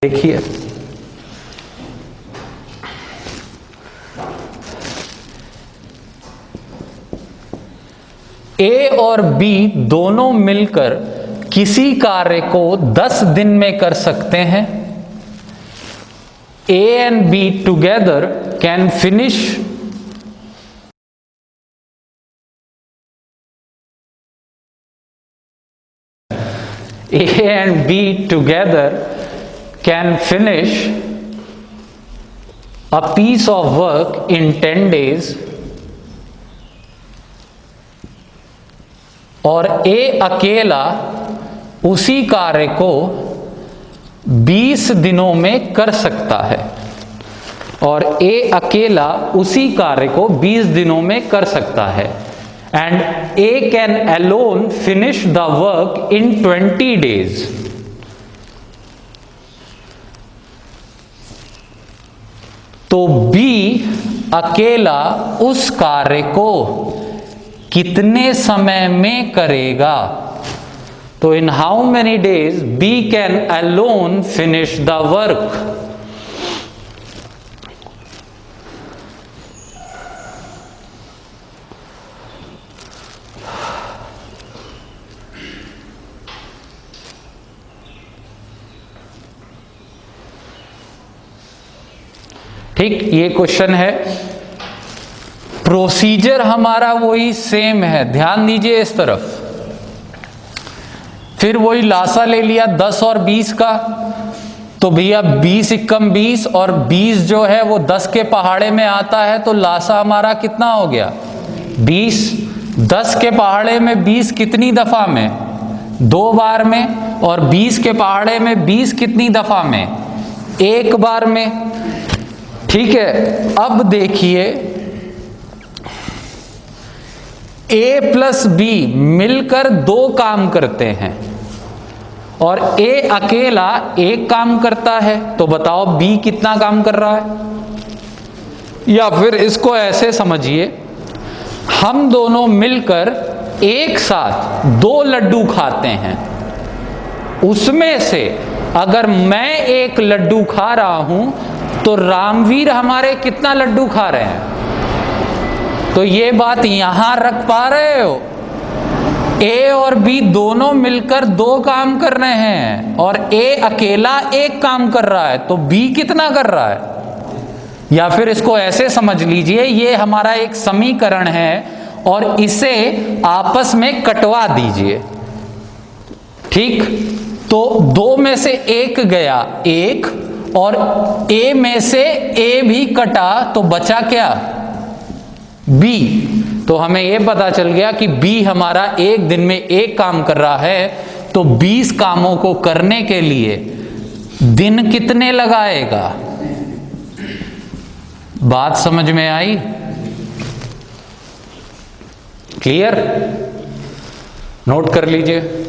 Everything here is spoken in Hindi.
देखिए ए और बी दोनों मिलकर किसी कार्य को 10 दिन में कर सकते हैं। A and be together can finish A and B together can finish a piece of work in 10 days और A अकेला उसी कार्य को 20 दिनों में कर सकता है। और A अकेला उसी कार्य को 20 दिनों में कर सकता है। And A can alone finish the work in 20 days. तो B अकेला उस कार्य को कितने समय में करेगा? तो in how many days B can alone finish the work? ठीक, ये क्वेश्चन है। प्रोसीजर हमारा वही सेम है, ध्यान दीजिए इस तरफ। फिर वही लासा ले लिया 10 और 20 का, तो भैया 20 एकम 20 और 20 जो है वो 10 के पहाड़े में आता है, तो लासा हमारा कितना हो गया 20। 10 के पहाड़े में 20 कितनी दफा में? 2 बार में। और 20 के पहाड़े में 20 कितनी दफा में? 1 बार में। ठीक है, अब देखिए A प्लस B मिलकर 2 काम करते हैं और A अकेला 1 काम करता है, तो बताओ B कितना काम कर रहा है? या फिर इसको ऐसे समझिए, हम दोनों मिलकर एक साथ 2 लड्डू खाते हैं, उसमें से अगर मैं 1 लड्डू खा रहा हूं तो रामवीर हमारे कितना लड्डू खा रहे हैं? तो ये बात यहां रख पा रहे हो? A और B दोनों मिलकर 2 काम कर रहे हैं और A अकेला 1 काम कर रहा है, तो B कितना कर रहा है? या फिर इसको ऐसे समझ लीजिए, ये हमारा एक समीकरण है और इसे आपस में कटवा दीजिए। ठीक, तो 2 में से 1 गया 1 और A में से A भी कटा, तो बचा क्या? B। तो हमें यह पता चल गया कि B हमारा 1 दिन में 1 काम कर रहा है, तो 20 कामों को करने के लिए दिन कितने लगाएगा? बात समझ में आई? क्लियर? नोट कर लीजिए।